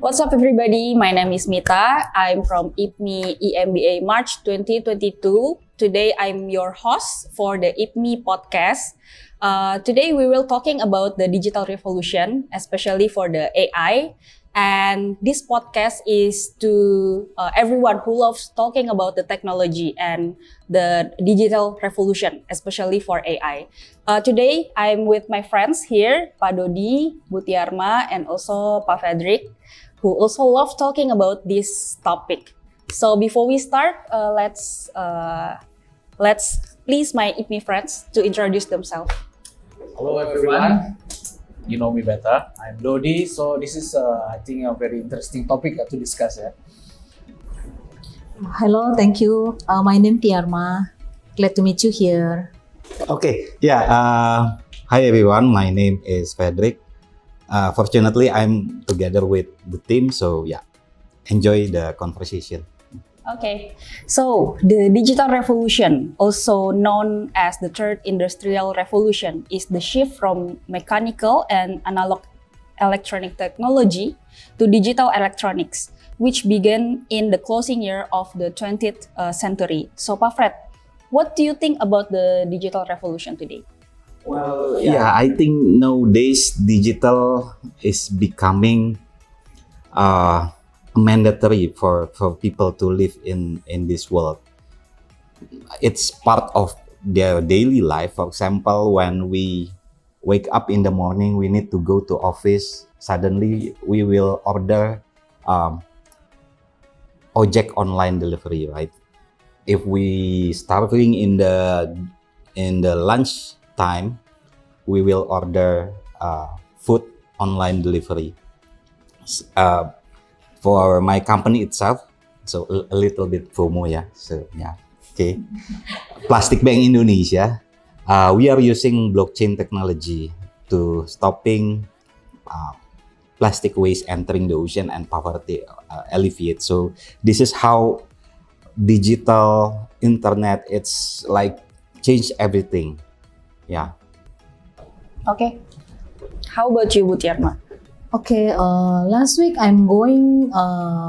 What's up, everybody? My name is Mitha. I'm from IPMI EMBA March 2022. Today, I'm your host for the IPMI podcast. Today, we will talking about the digital revolution, especially for the AI. And this podcast is to everyone who loves talking about the technology and the digital revolution, especially for AI. Today, I'm with my friends here, Pak Dodi, Bu Tiarma, and also Pak Frederick, who also love talking about this topic. So before we start, let's please my IPMI friends to introduce themselves. Hello everyone, you know me better. I'm Dodi, so this is I think a very interesting topic to discuss. Hello, thank you. My name Tiarma. Glad to meet you here. Hi everyone. My name is Frederick. Fortunately, I'm together with the team, so enjoy the conversation. Okay, so the digital revolution, also known as the third industrial revolution, is the shift from mechanical and analog electronic technology to digital electronics, which began in the closing year of the 20th century. So, Pak Fred, what do you think about the digital revolution today? Well, I think nowadays digital is becoming mandatory for people to live in this world. It's part of their daily life. For example, when we wake up in the morning, we need to go to office. Suddenly, we will order ojek online delivery, right? If we starving in the lunch time, we will order food online delivery. For my company itself, so a little bit FOMO Plastic Bank Indonesia, we are using blockchain technology to stopping plastic waste entering the ocean and poverty alleviate. So this is how digital internet, it's like changed everything. Okay, how about you, Bu Tiarma? Okay, last week I'm going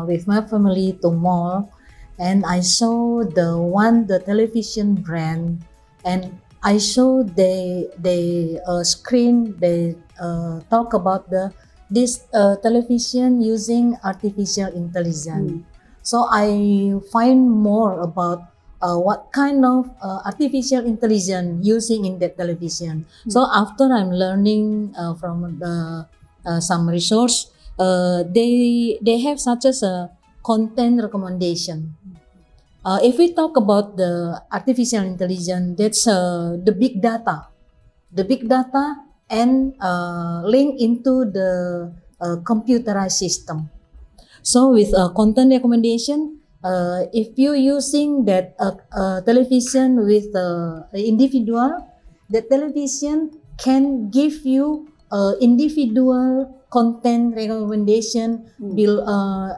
with my family to mall, and I saw the television brand, and I saw they screen they talk about this television using artificial intelligence. So I find more about what kind of artificial intelligence using in that television. So after I'm learning from some resource, they have such as a content recommendation. If we talk about the artificial intelligence, that's the big data and link into the computerized system. So with content recommendation, if you're using that television with individual, the television can give you individual content recommendation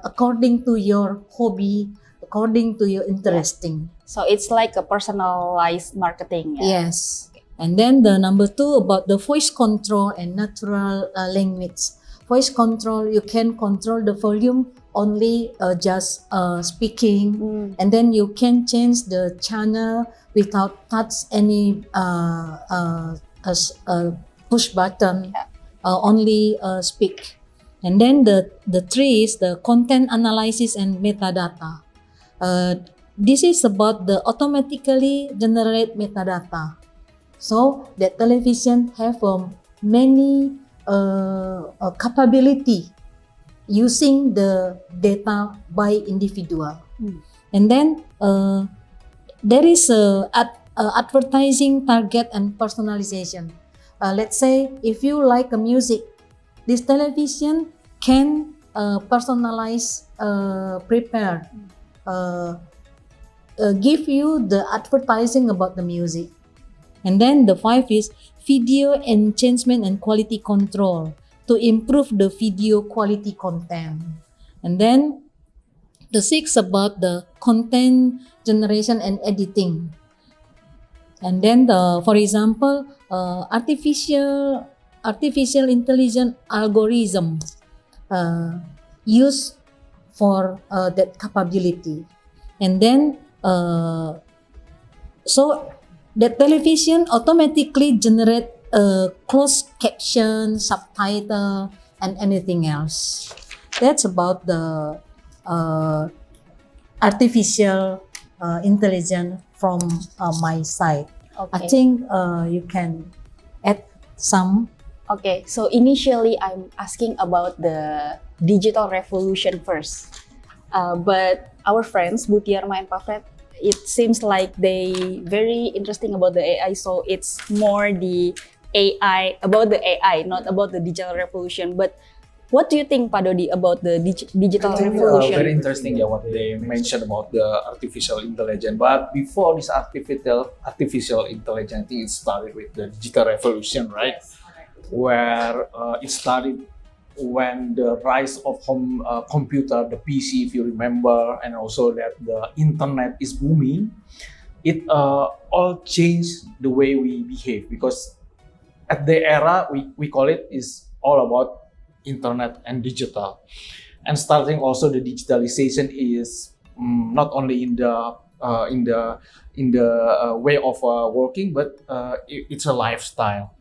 according to your hobby, according to your interesting. So it's like a personalized marketing. Yes. And then the number 2 about the voice control and natural language. Voice control, you can control the volume only just speaking, and then you can change the channel without touch any push button, only speak. And then the 3 is the content analysis and metadata. This is about the automatically generate metadata. So that television have many capability using the data by individual. And then there is advertising target and personalization. Let's say if you like a music, this television can personalize, prepare, give you the advertising about the music. And then the 5 is video enhancement and quality control to improve the video quality content. And then the 6 about the content generation and editing. And then for example, artificial intelligence algorithm use for that capability. And then, so the television automatically generate closed caption, subtitle, and anything else. That's about the artificial intelligence from my side. I Okay. think you can add some. Okay, so initially I'm asking about the digital revolution first. But our friends, Bu Tiarma and Pak Fred, it seems like they very interesting about the AI. So it's more the AI, about the AI, not about the digital revolution. But what do you think, Pak Dodi, about the digital I think, revolution? very interesting, yeah, what they mentioned about the artificial intelligence. But before this artificial intelligence, I think it started with the digital revolution, right? Where it started when the rise of home computer, the PC, if you remember, and also that the internet is booming. It all changed the way we behave, because at the era we call it is all about internet and digital, and starting also the digitalization is not only in the way of working, but it's a lifestyle.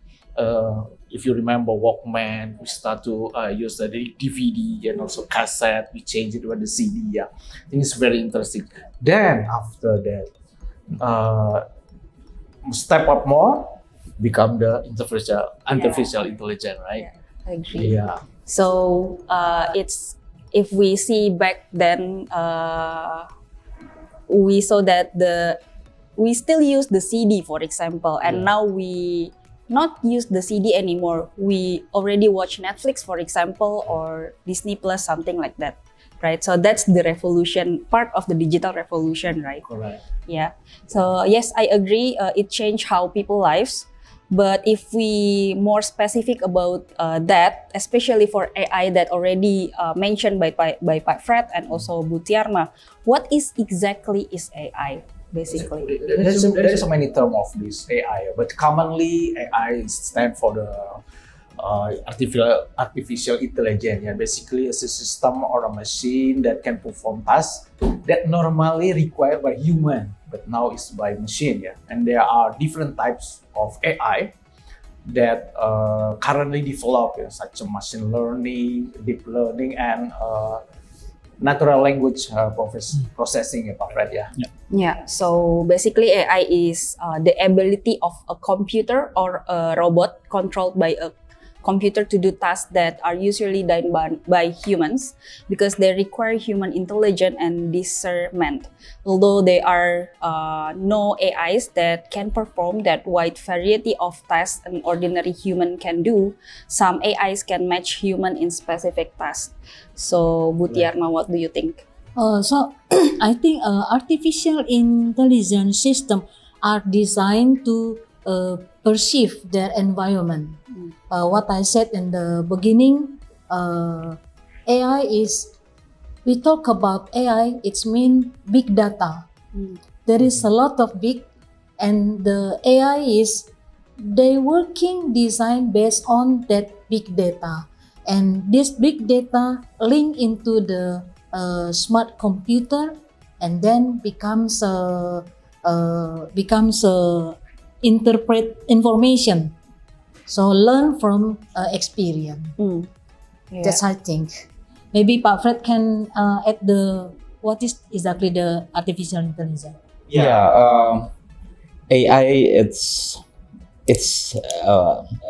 If you remember Walkman, we start to use the DVD and also cassette. We change it with the CD. Yeah, I think it's very interesting. Then after that, step up more, become the artificial intelligence, right? I agree. Yeah. So it's, if we see back then, we saw that we still use the CD, for example, and Yeah. now we not use the CD anymore. We already watch Netflix, for example, or Disney Plus, something like that, right? So that's the revolution, part of the digital revolution, right? Correct. Yeah. So yes, I agree. It changed how people lives. But if we more specific about that, especially for AI that already mentioned by Pak Fred and also Bu Tiarma, what is exactly is AI basically? There is so many terms of this AI, but commonly AI stand for the artificial intelligence. Yeah, basically it's a system or a machine that can perform tasks that normally required by human, but now it's by machine. Yeah, and there are different types of AI that currently developed, such as machine learning, deep learning, and natural language processing. Pak Fred, yeah. Yeah, so basically AI is the ability of a computer or a robot controlled by a computer to do tasks that are usually done by humans, because they require human intelligence and discernment. Although there are no AIs that can perform that wide variety of tasks an ordinary human can do, some AIs can match human in specific tasks. So, Bu Tiarma, what do you think? So I think artificial intelligence system are designed to perceive their environment. What I said in the beginning, AI is, we talk about AI, it's mean big data. There is a lot of big, and the AI is, they working design based on that big data. And this big data link into the smart computer, and then becomes interpret information. So learn from experience. Yeah. That's I think. Maybe Pak Fred can add the what is exactly the artificial intelligence. Yeah, AI it's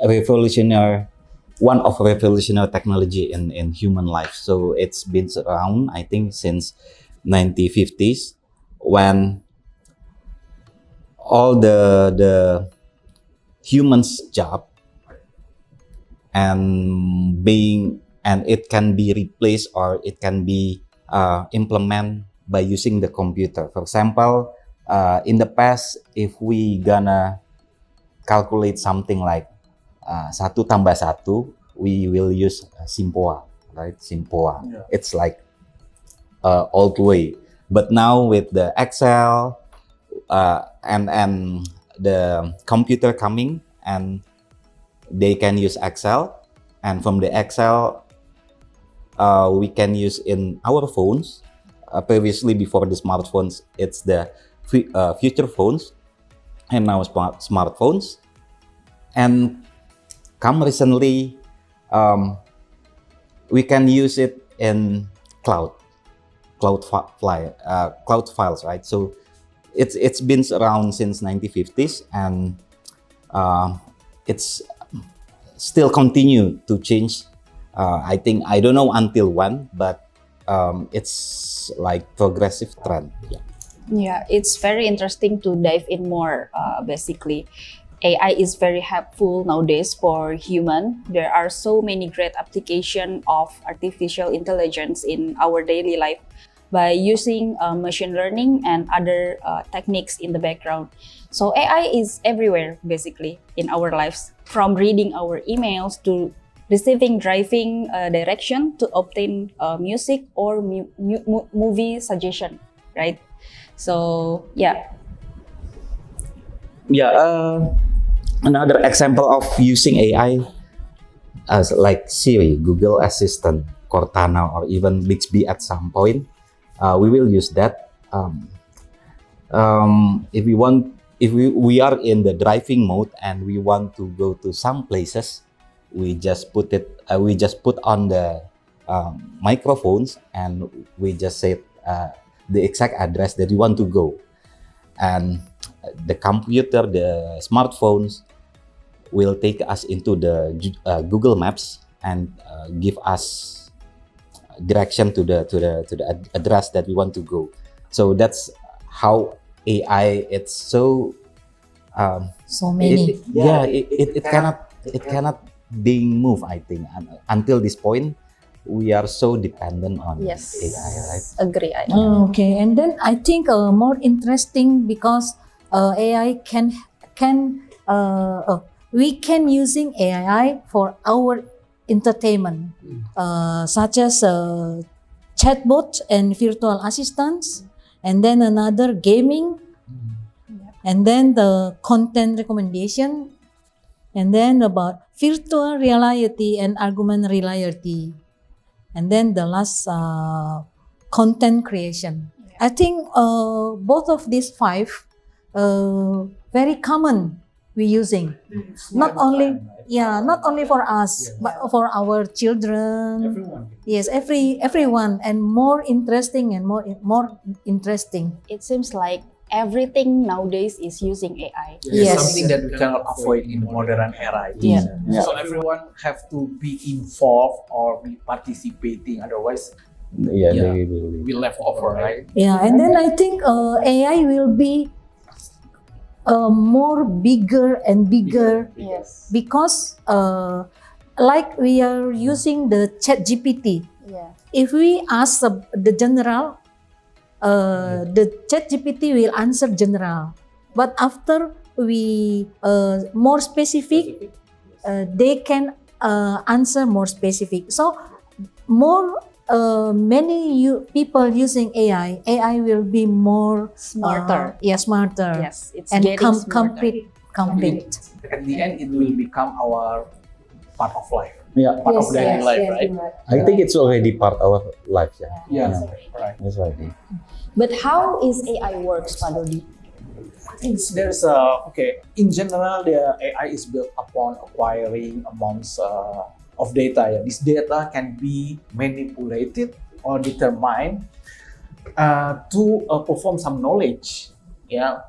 revolutionary, one of revolutionary technology in human life. So it's been around, I think, since 1950s, when all the humans job and it can be replaced or it can be implemented by using the computer. For example, in the past, if we gonna calculate something like 1 tambah 1, we will use Simpoa, right? Simpoa. Yeah. It's like old way. But now with the Excel and the computer coming, and they can use Excel, and from the Excel we can use in our phones. Previously, before the smartphones, it's the future phones, and now smartphones. And come recently, we can use it in cloud files, right? So it's been around since 1950s, and it's still continue to change. I think I don't know until when, but it's like progressive trend. Yeah. Yeah, it's very interesting to dive in more. Basically, AI is very helpful nowadays for human. There are so many great application of artificial intelligence in our daily life by using machine learning and other techniques in the background. So AI is everywhere basically in our lives, from reading our emails to receiving driving direction to obtain music or movie suggestion, right? So yeah. Yeah. Another example of using AI as like Siri, Google Assistant, Cortana, or even Bixby at some point. We will use that. If we are in the driving mode and we want to go to some places, we just put on the microphones, and we just say the exact address that we want to go, and the computer, the smartphones will take us into the Google Maps and give us direction to the address that we want to go. So that's how AI, it's so So many. it cannot being moved, I think. And until this point, we are so dependent on Yes. AI, right? Agree. Okay, and then I think more interesting because AI we can using AI for our entertainment, such as chatbot and virtual assistants, and then another gaming, and then the content recommendation, and then about virtual reality and augmented reality, and then the last content creation. I think both of these five very common we using. Not only for us, but for our children. Everyone. Yes, everyone, and more interesting and more interesting. It seems like everything nowadays is using AI. Yes. Something that we cannot avoid in modern era. I think. Yeah. So everyone have to be involved or be participating. Otherwise, Yeah, Yeah. they will. we left over, right? Yeah, and then I think AI will be more bigger and bigger Yes. because like we are using the chat GPT. Yeah. If we ask the general, the chat GPT will answer general. But after we more specific, they can answer more specific. So more many people using AI will be more Smarter. smarter. Yes, it's And getting smarter. complete. At the end, it will become our part of life, Yeah, part of daily life, right? I think it's already part of our life. Yeah, Yeah, right. that's right. But how is AI works, Pak Dodi? I think there's okay. In general, the AI is built upon acquiring amounts of data. Yeah. This data can be manipulated or determined to perform some knowledge, yeah,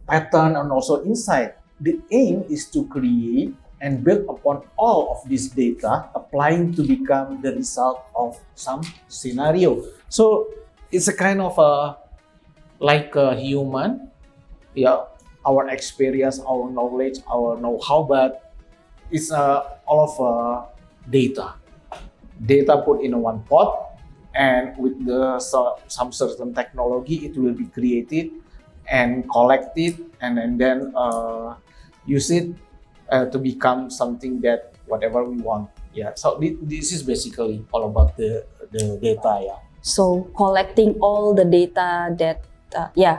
pattern, and also insight. The aim is to create and build upon all of this data, applying to become the result of some scenario. So it's a kind of like a human, yeah, our experience, our knowledge, our know-how, but it's all of data put in one pot, and with some certain technology, it will be created and collected, and then use it to become something that whatever we want. Yeah. So this is basically all about the data. Yeah. So collecting all the data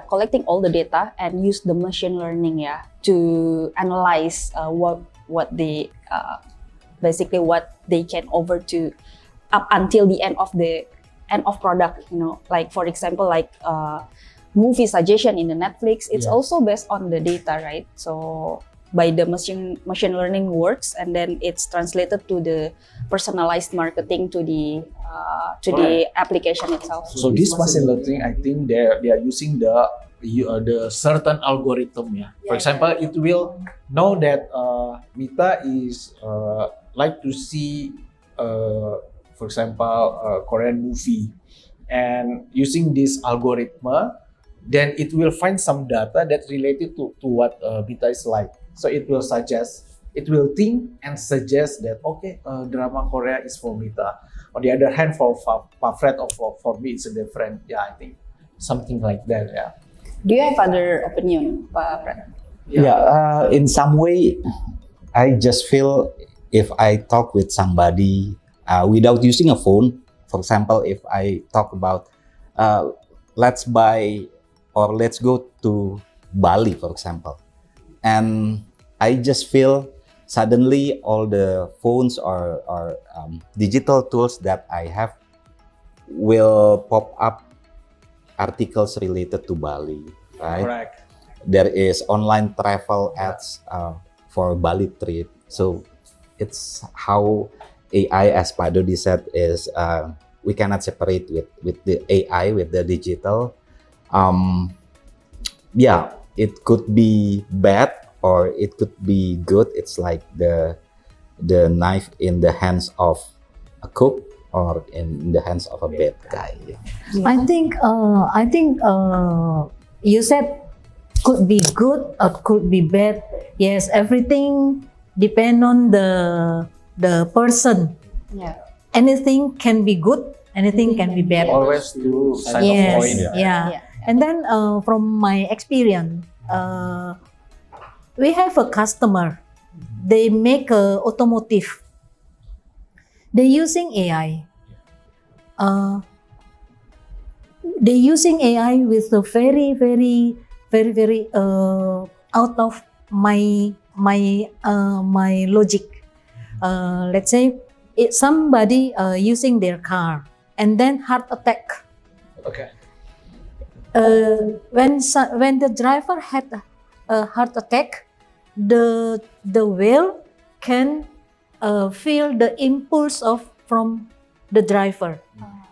collecting all the data and use the machine learning to analyze what they basically what they can over to up until the end of product. Like for example, like movie suggestion in the Netflix, it's also based on the data, right? So by the machine learning works, and then it's translated to the personalized marketing to the application itself. So this machine learning, I think they are using the certain algorithm. For example, it will know that Mitha is like to see, for example, a Korean movie, and using this algorithm, then it will find some data that related to what Mitha is like. So it will think and suggest that okay, drama Korea is for Mitha. On the other hand, for Fred or for me, it's a different. I think something like that. Do you have other opinion, Pak Fred? In some way, I just feel if I talk with somebody without using a phone, for example, if I talk about let's buy or let's go to Bali, for example, and I just feel suddenly all the phones or digital tools that I have will pop up articles related to Bali, right? Correct. There is online travel ads for Bali trip. So it's how AI, as Pak Dodi said, is we cannot separate with the AI, with the digital. It could be bad or it could be good. It's like the knife in the hands of a cook or in the hands of a bad guy. I think you said could be good or could be bad. Yes, everything depend on the person. Yeah. Anything can be good, anything can be bad. Always two sides of Yes, coin. yeah. And then from my experience, we have a customer. They make automotive. They're using AI. They're using AI with a very out of my logic. Let's say somebody using their car and then heart attack. Okay. When the driver had a heart attack, the wheel can feel the impulse from the driver,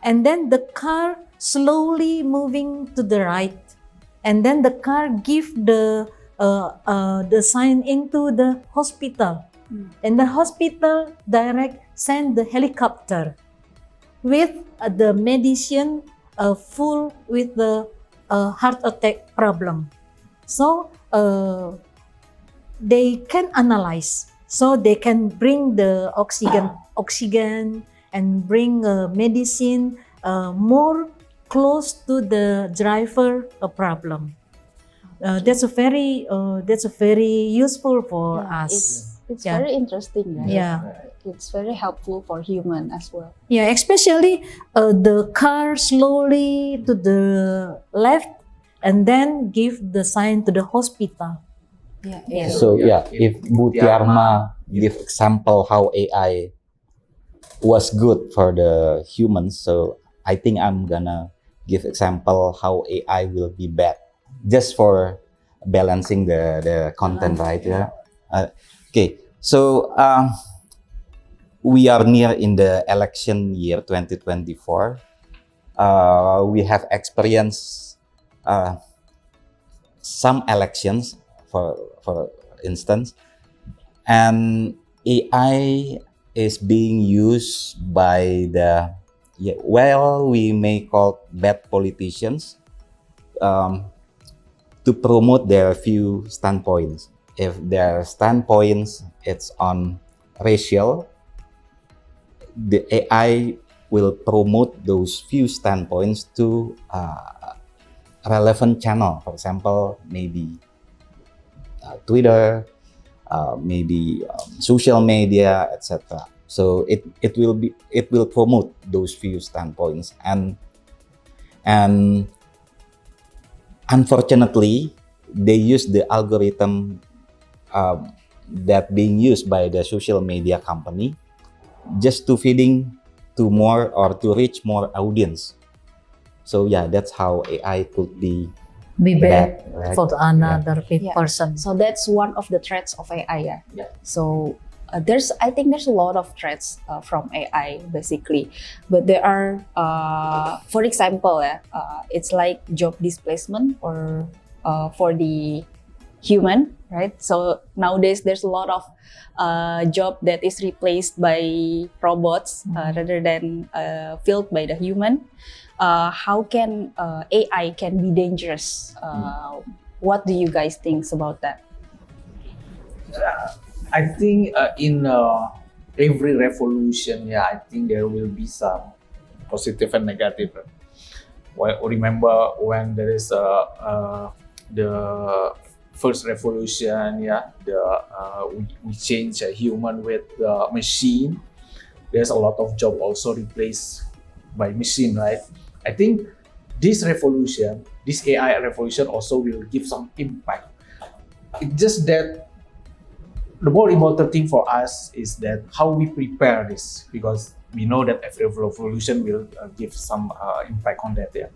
and then the car slowly moving to the right, and then the car give the sign into the hospital, and the hospital direct send the helicopter with the medicine full with the heart attack problem. So they can analyze, so they can bring the oxygen and bring medicine more close to the driver problem. That's a very useful for us. It's very interesting, right? Yeah. It's very helpful for human as well. Yeah, especially the car slowly to the left and then give the sign to the hospital. Yeah. So if Bu Tiarma give example how AI was good for the humans, so I think I'm gonna give example how AI will be bad, just for balancing the content, right? Okay, so we are near in the election year 2024. We have experienced some elections, for instance, and AI is being used by we may call bad politicians to promote their few standpoints. If their standpoints it's on racial, the AI will promote those few standpoints to relevant channel. For example, maybe Twitter, maybe social media, etc. So it will promote those few standpoints, and unfortunately they use the algorithm that being used by the social media company just to feeding to more or to reach more audience. So yeah, that's how AI could be Be bad right? for another Yeah. person. So that's one of the threats of AI. Yeah. Yeah. So I think there's a lot of threats from AI basically, but there are, for example, it's like job displacement or for the human, right? So nowadays there's a lot of job that is replaced by robots rather than filled by the human. How can AI can be dangerous? What do you guys think about that? I think in every revolution, yeah, I think there will be some positive and negative. Well, remember when there is the first revolution, yeah, we change a human with the machine. There's a lot of job also replaced by machine, right? I think this revolution, this AI revolution also will give some impact. It's just that the more important thing for us is that how we prepare this, because we know that every revolution will give some impact on that. Yeah,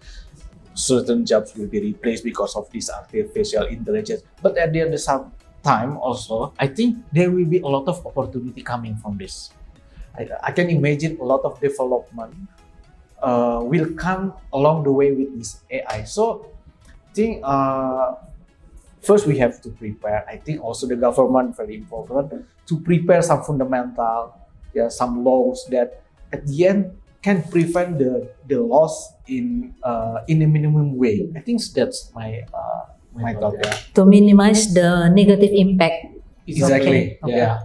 certain jobs will be replaced because of this artificial intelligence. But at the same time, also, I think there will be a lot of opportunity coming from this. I can imagine a lot of development will come along the way with this AI. So, I think first we have to prepare. I think also the government very important to prepare some fundamental, yeah, some laws that at the end can prevent the loss in a minimum way. I think that's my thought. Yeah. To minimize the negative impact. Exactly. Okay. Yeah.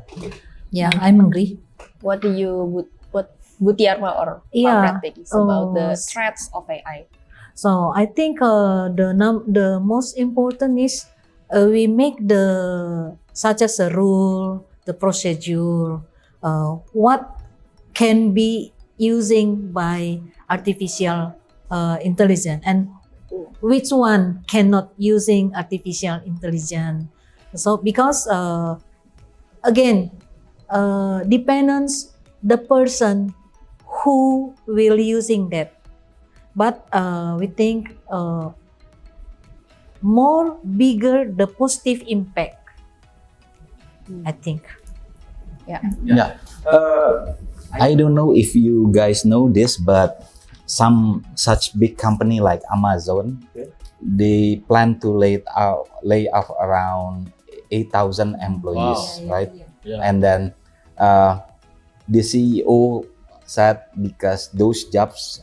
Yeah, I'm agree. What do you what Tiarma or Yeah. Frederick thinks about the Oh, threats of AI? So I think the most important is we make the such as a rule, the procedure, what can be using by artificial intelligence and which one cannot using artificial intelligence. So because again depends the person who will using that. But we think more bigger the positive impact. I think. Yeah. I don't know if you guys know this, but some such big company like Amazon, Okay. they plan to lay off around 8,000 employees, Wow. right? Yeah. And then the CEO said because those jobs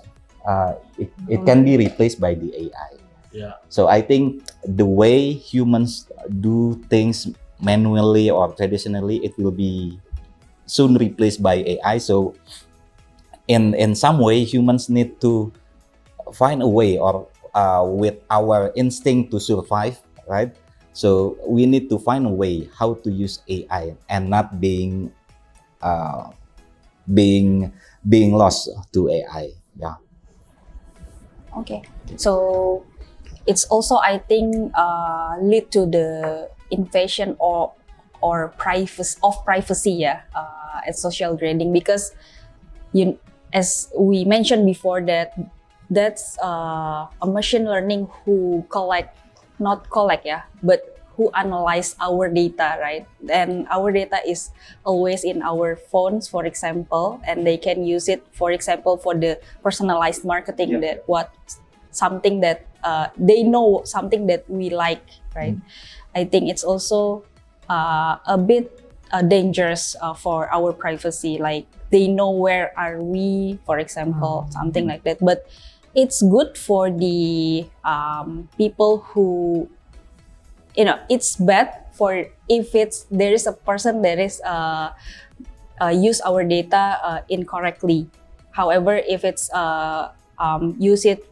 it can be replaced by the AI. Yeah. So I think the way humans do things manually or traditionally, it will be soon replaced by AI. So in some way, humans need to find a way or with our instinct to survive, right? So we need to find a way how to use AI and not being being lost to AI. Yeah. Okay, so it's also I think lead to the invasion or privacy, yeah, at social grading, because as we mentioned before that's a machine learning who not collect, yeah, but who analyze our data, right? And our data is always in our phones, for example, and they can use it, for example, for the personalized marketing, that something that they know something that we like, right? I think it's also a bit dangerous for our privacy, like they know where are we, for example, something like that. But it's good for the people who, it's bad for if there is a person that is use our data incorrectly. However, if it's use it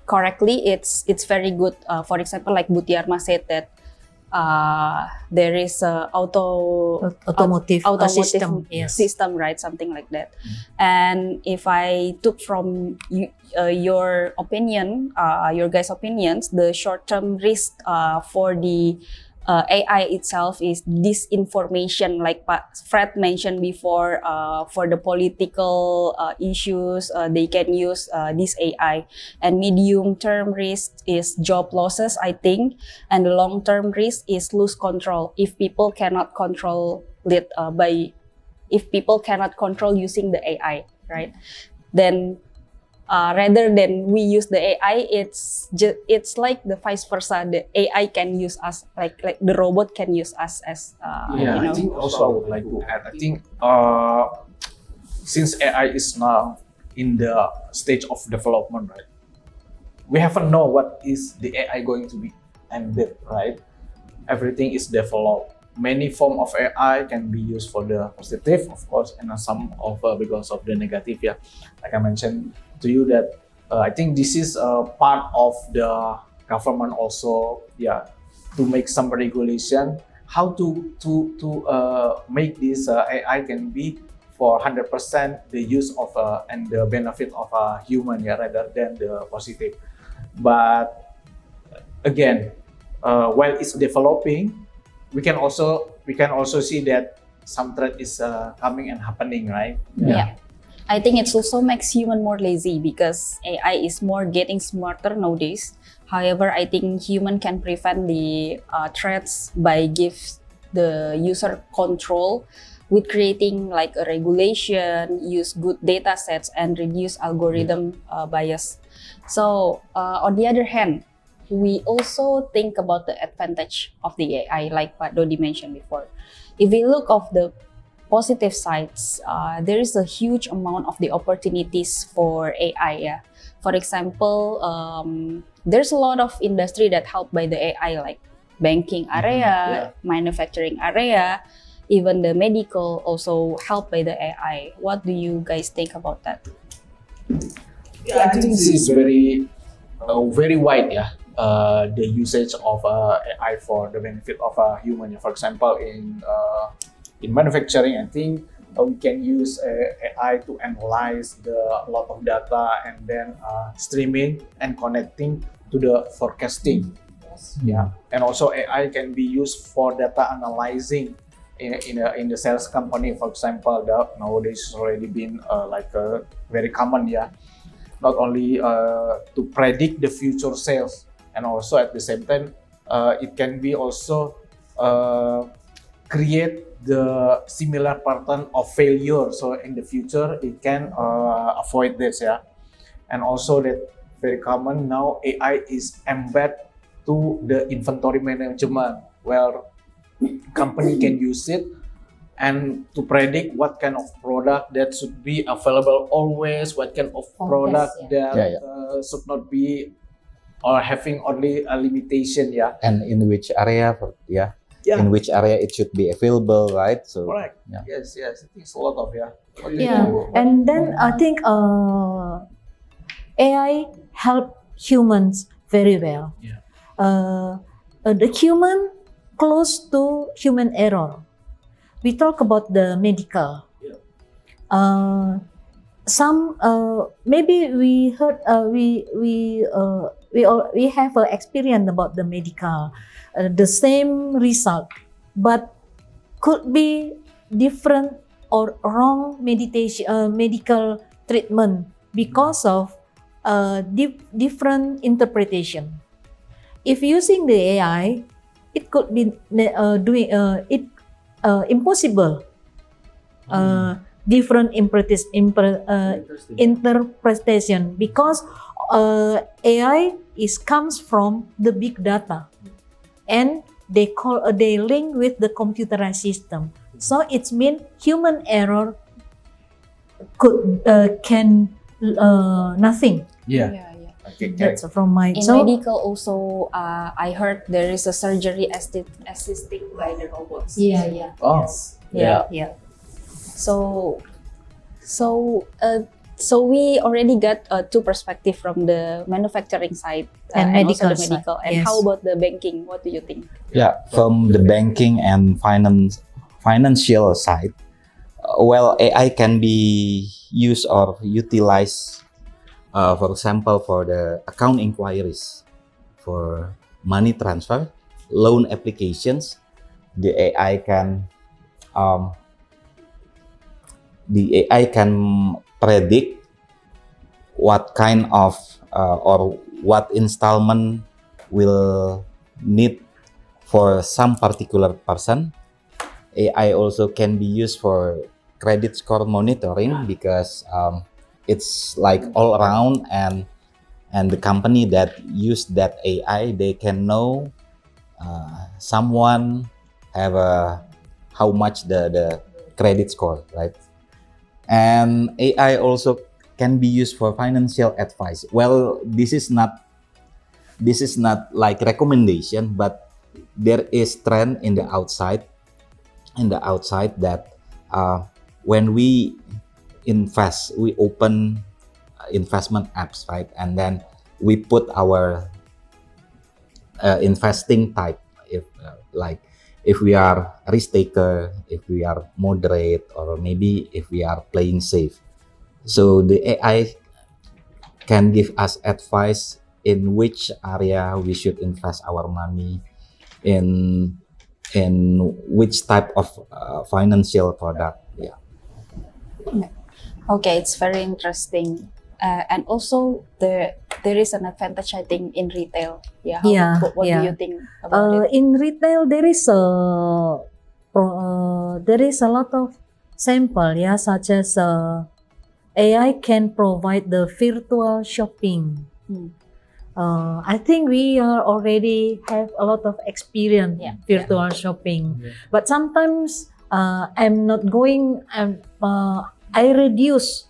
correctly, it's very good. For example, like Bu Tiarma said that there is a Automotive system, yes. system, right? Something like that. And if I took from your opinion, your guys' opinions, the short-term risk for the AI itself is disinformation, like Fred mentioned before. For the political issues, they can use this AI. And medium-term risk is job losses, I think, and the long-term risk is lose control if people cannot control it if people cannot control using the AI, right? Then rather than we use the AI, it's like the vice versa. The AI can use us, like the robot can use us as I think also I would like to add. I think since AI is now in the stage of development, right? We haven't know what is the AI going to be ended, right? Everything is developed. Many form of AI can be used for the positive, of course, and some of because of the negative. Yeah, like I mentioned to you that I think this is part of the government also. Yeah, to make some regulation how to make this AI can be for 100% the use of and the benefit of a human, yeah, rather than the positive. But again, while it's developing, we can also see that some threat is coming and happening, right? Yeah. I think it also makes human more lazy because AI is more getting smarter nowadays. However, I think human can prevent the threats by give the user control with creating like a regulation, use good data sets, and reduce algorithm bias. So on the other hand, we also think about the advantage of the AI, like what Dodi mentioned before. If we look of the positive sides, there is a huge amount of the opportunities for AI. Yeah. For example, there's a lot of industry that helped by the AI, like banking area, manufacturing area, even the medical also helped by the AI. What do you guys think about that? I think this is very wide, yeah. The usage of AI for the benefit of a human. For example, in manufacturing, I think we can use AI to analyze a lot of data and then streaming and connecting to the forecasting. Yeah, and also AI can be used for data analyzing in the sales company. For example, that nowadays has already been very common. Yeah, not only to predict the future sales, and also at the same time, it can be also create the similar pattern of failure. So in the future, it can avoid this. Yeah, and also that very common now, AI is embedded to the inventory management, where company can use it and to predict what kind of product that should be available always, what kind of product that should not be or having only a limitation, and in which area, in which area it should be available, right? So correct. Yes, I think it's a lot of and then I think AI help humans very well. The human close to human error. We talk about the medical. Some maybe we heard we have an experience about the medical, the same result, but could be different or wrong medical treatment because of different interpretation. If using the AI, it could be doing it impossible. Different interpretation because AI comes from the big data, and they link with the computerized system. So it means human error can nothing. Okay. That's from my. In medical also, I heard there is a surgery assisted by the robots. So we already got two perspectives from the manufacturing side and also medical the medical. side. And how about the banking? What do you think? Yeah, from the banking and financial side, well, AI can be used or utilized, for example, for the account inquiries, for money transfer, loan applications, the AI can um, predict what kind of or what installment will need for some particular person. AI also can be used for credit score monitoring because it's like all around, and the company that use that AI, they can know someone have how much the credit score, right? And AI also can be used for financial advice. Well, this is not like recommendation, but there is trend in the outside that when we invest, we open investment apps, right? And then we put our investing type, if we are risk taker, if we are moderate, or maybe if we are playing safe. So the AI can give us advice in which area we should invest our money, in which type of financial product. Yeah. Okay, it's very interesting. And also there is an advantage, I think, in retail. Yeah. What do you think about it? In retail, there is a lot of sample, such as AI can provide the virtual shopping. I think we already have a lot of experience virtual shopping, but sometimes I'm not going. I reduce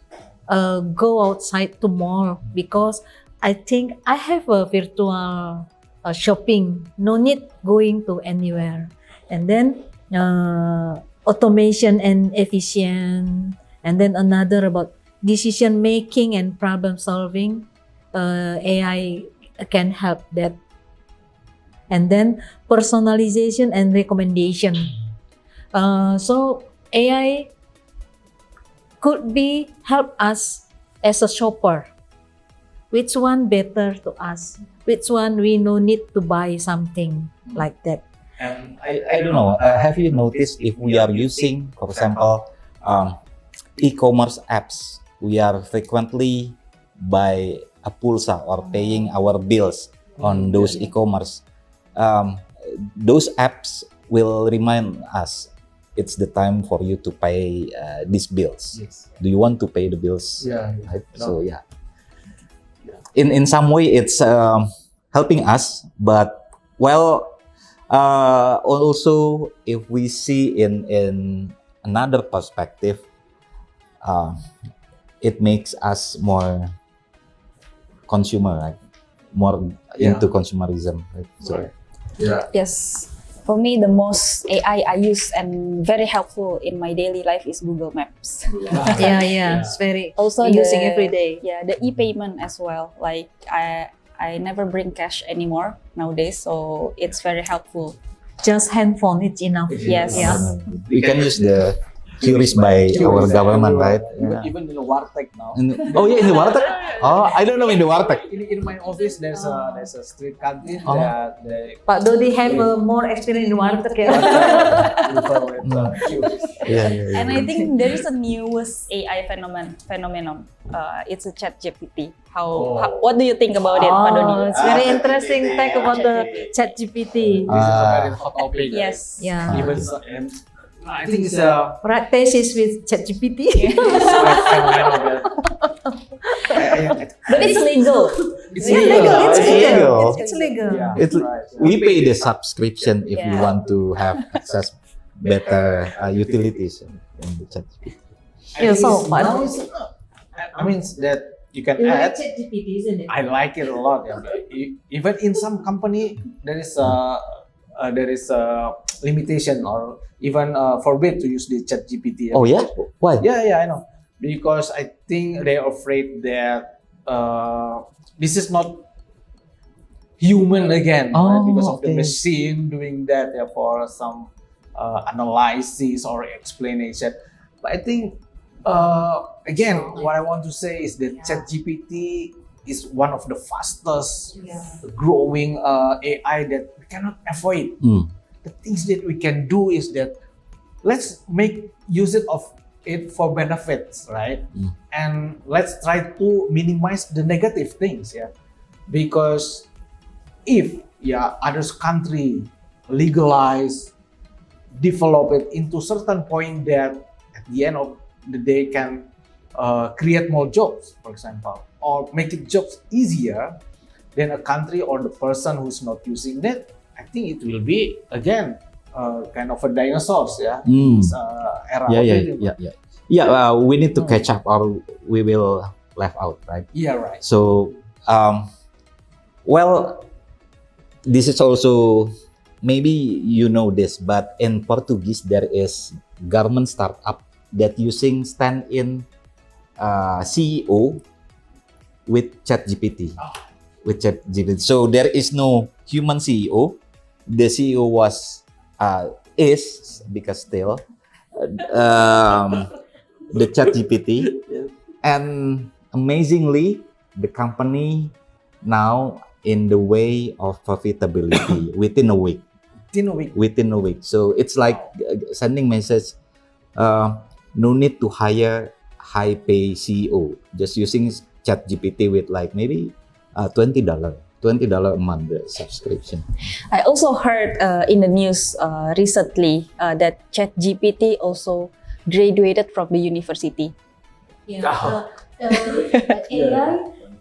go outside to mall because I think I have a virtual shopping. No need going to anywhere, and then automation and efficient, and then another about decision making and problem solving. AI can help that, and then personalization and recommendation. So AI could be help us as a shopper. Which one better to us? Which one we no need to buy something like that? And I don't know. Have you noticed if we are using, for example, e-commerce apps, we are frequently buy a pulsa or paying our bills on those e-commerce. Those apps will remind us it's the time for you to pay these bills. Yes. Do you want to pay the bills? Yeah. Right? So yeah. In some way, it's helping us, but also if we see in another perspective, it makes us more consumer, right? More into consumerism, right? So Yes. For me, the most AI I use and very helpful in my daily life is Google Maps. It's very Also using every day. Yeah, the e-payment as well. Like I never bring cash anymore nowadays, so it's very helpful. Just handphone, it's enough. Yes. we can use the QRIS by our government, right? Even in the Warteg now. In the Warteg? Oh, I don't know in the Warteg. In my office, there's a street canteen Oh. that they Pak Dodi have more experience in warteg. prefer with QRIS. Yeah. And I think there is a newest AI phenomenon. It's a ChatGPT. What do you think about it, Pak Dodi? It's very interesting fact about the ChatGPT. This is a very hot topic. Yes. Yeah. Even and I think it's a Practice with ChatGPT. phenomenon. But it's legal. It's legal. It's legal. It's legal. Yeah. We pay the subscription if we Yeah. want to have access better utilities in the ChatGPT. Yeah, so fun. now it's I mean that you can add. ChatGPT, isn't it? I like it a lot. Yeah. Even in some company, there is a limitation or even forbid to use the ChatGPT. Oh yeah? Why? Yeah, I know. Because I think they're afraid that this is not human again, right? Because of the okay. machine doing that for some analysis or explanation. But I think again, what I want to say is that ChatGPT is one of the fastest growing AI that we cannot avoid. The things that we can do is that let's make use of it for benefits, right? And let's try to minimize the negative things, because if other country legalize, develop it into certain point that at the end of the day can create more jobs, for example, or make it jobs easier, then a country or the person who's not using that, I think it will be again kind of a dinosaurs, era. We need to catch up, or we will left out, right? Yeah, right. So, well, this is also, maybe you know this, but in Portuguese there is government startup that using stand-in CEO with ChatGPT. With ChatGPT, so there is no human CEO. The CEO is because still the ChatGPT, and amazingly, the company now in the way of profitability within a week. Within a week. So it's like sending message. No need to hire high pay CEO. Just using ChatGPT with like maybe $20 a month subscription. I also heard in the news recently that ChatGPT also graduated from the university. AI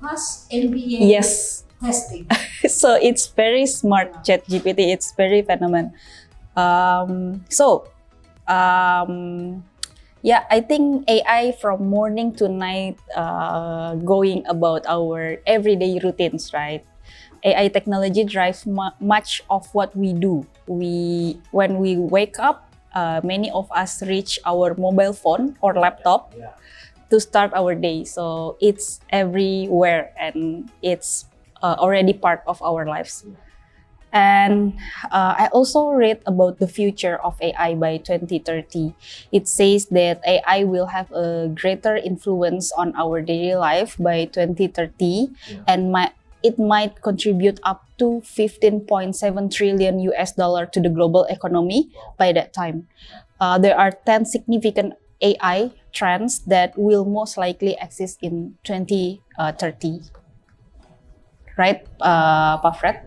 pass MBA Yes. testing. So it's very smart, ChatGPT. It's very phenomenal. I think AI from morning to night going about our everyday routines, right? AI technology drives much of what we do. When we wake up, many of us reach our mobile phone or laptop to start our day. So it's everywhere and it's already part of our lives. And I also read about the future of AI by 2030. It says that AI will have a greater influence on our daily life by 2030, and it might contribute up to 15.7 trillion US dollar to the global economy by that time. There are 10 significant AI trends that will most likely exist in 2030. Right, Pak Fred?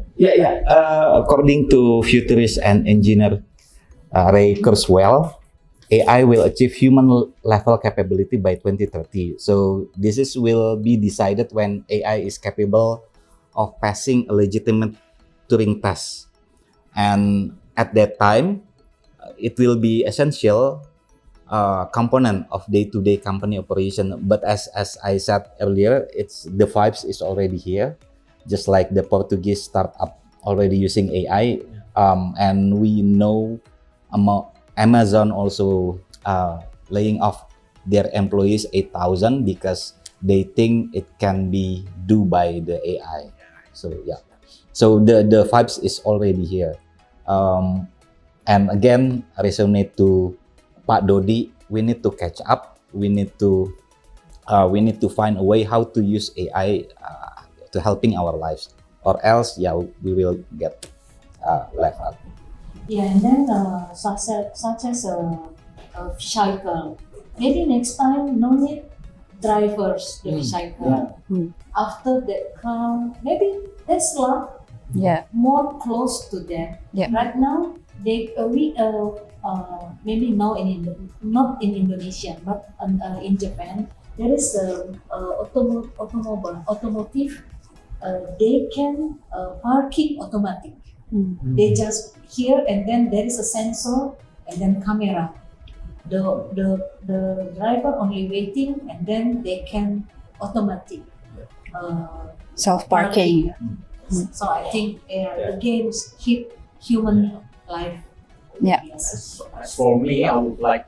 According to futurist and engineer Ray Kurzweil, AI will achieve human level capability by 2030. So this will be decided when AI is capable of passing a legitimate Turing test, and at that time, it will be essential component of day-to-day company operation. But as I said earlier, the vibes is already here. Just like the Portuguese startup already using AI, and we know Amazon also laying off their employees 8,000 because they think it can be do by the AI. So so the vibes is already here, and again resonate to Pak Dodi. We need to catch up. We need to find a way how to use AI. To helping our lives, or else we will get left out. And then such as a vehicle. Maybe next time no need drivers the vehicle. After that car, maybe Tesla. More close to that. Right now they maybe now not in Indonesia but in Japan there is automotive. They can parking automatic. They just here and then there is a sensor and then camera. The driver only waiting and then they can automatic Self-parking. So I think the games keep human life. As for me, I would like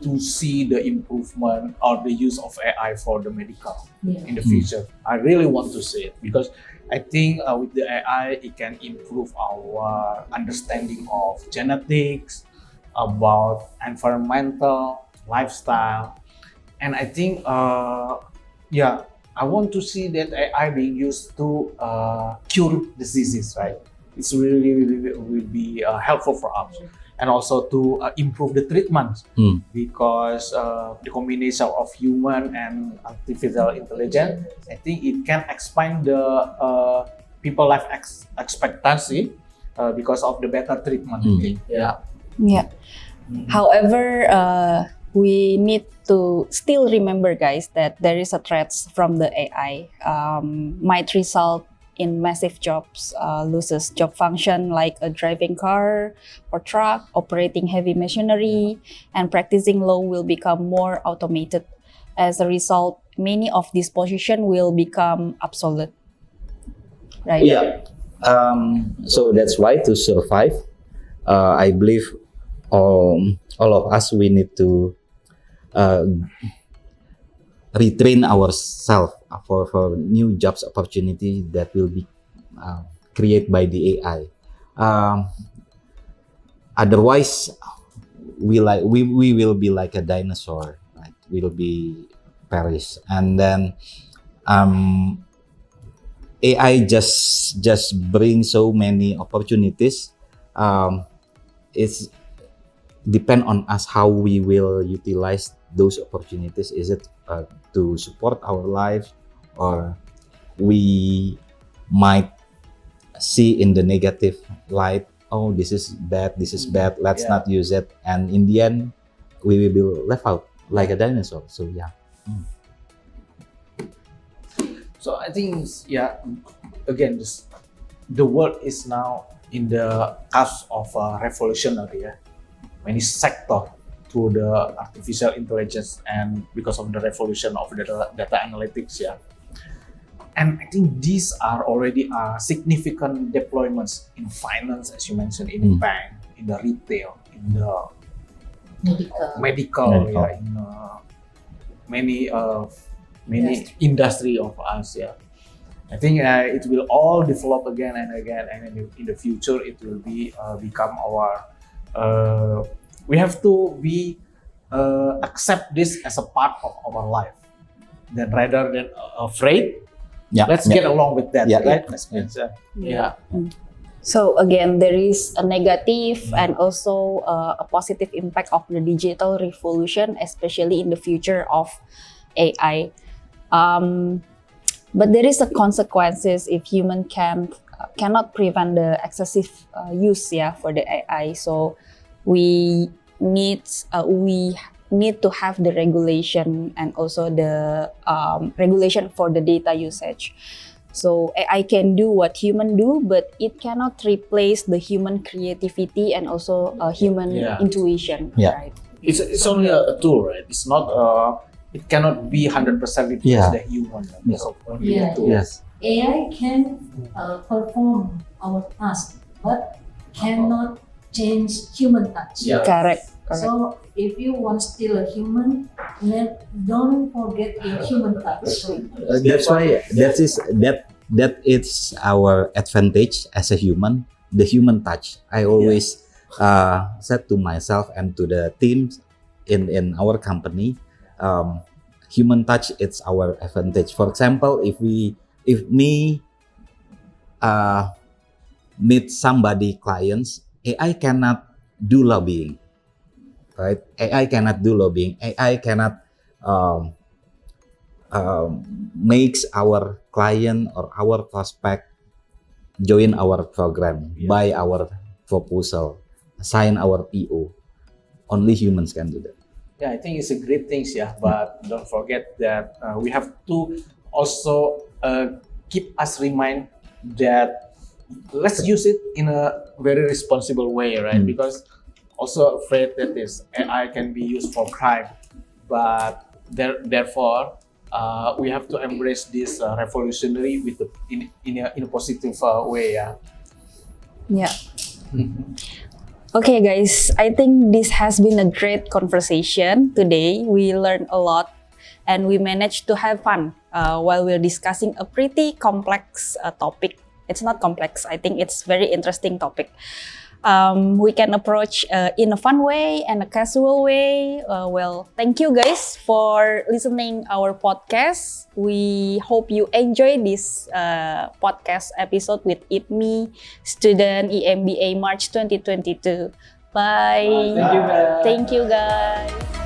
to see the improvement or the use of AI for the medical in the future. I really want to see it because I think with the AI, it can improve our understanding of genetics, about environmental, lifestyle. And I think, I want to see that AI being used to cure diseases, right? It's really will be helpful for us, and also to improve the treatment because the combination of human and artificial intelligence, I think it can expand the people life expectancy because of the better treatment. I think. Yeah. Yeah. However, we need to still remember, guys, that there is a threat from the AI might result in massive jobs losses. Job function like a driving car or truck, operating heavy machinery, and practicing law will become more automated. As a result, many of these positions will become obsolete. Right? Yeah. So that's why to survive, I believe all of us, we need to retrain ourselves for new jobs opportunity that will be created by the AI. Otherwise, we will be like a dinosaur, right? We will be perish, and then AI just brings so many opportunities. It's depend on us how we will utilize those opportunities. Is it to support our life, or we might see in the negative light, oh, this is bad, let's not use it, and in the end we will be left out like a dinosaur. So yeah. So I think again, the world is now in the cusp of revolutionary. Many sectors through the artificial intelligence and because of the revolution of the data analytics. And I think these are already significant deployments in finance, as you mentioned, in the bank, in the retail, in the medical. In many industry of us. I think it will all develop again and again, and in the future it will be become our. We have to be accept this as a part of our life, then rather than afraid. Let's get along with that, right? So again, there is a negative and also a positive impact of the digital revolution, especially in the future of AI. But there is a consequences if human cannot prevent the excessive use for the AI. So we need to have the regulation and also the regulation for the data usage. So AI can do what human do, but it cannot replace the human creativity and also human intuition. Right? It's only a tool, right? It's not. It cannot be 100% replace the human. Yes. AI can perform our task, but cannot change human touch. Correct. So if you want still a human, then don't forget your human touch. That's why that it's our advantage as a human, the human touch. I always said to myself and to the teams in our company, human touch, it's our advantage. For example, if me meet somebody clients, AI cannot do lobbying, right? AI cannot do lobbying. AI cannot makes our client or our prospect join our program, buy our proposal, sign our PO. Only humans can do that. Yeah, I think it's a great thing, but don't forget that we have to also keep us remind that let's use it in a very responsible way, right? Because also afraid that this AI can be used for crime, but therefore we have to embrace this revolutionary with in a positive way. Okay, guys, I think this has been a great conversation today. We learned a lot and we managed to have fun while we're discussing a pretty complex topic. It's not complex, I think it's very interesting topic. we can approach in a fun way and a casual way. Well, thank you guys for listening our podcast. We hope you enjoy this podcast episode with IPMI student EMBA March 2022. Bye. Thank you, guys. Thank you, guys.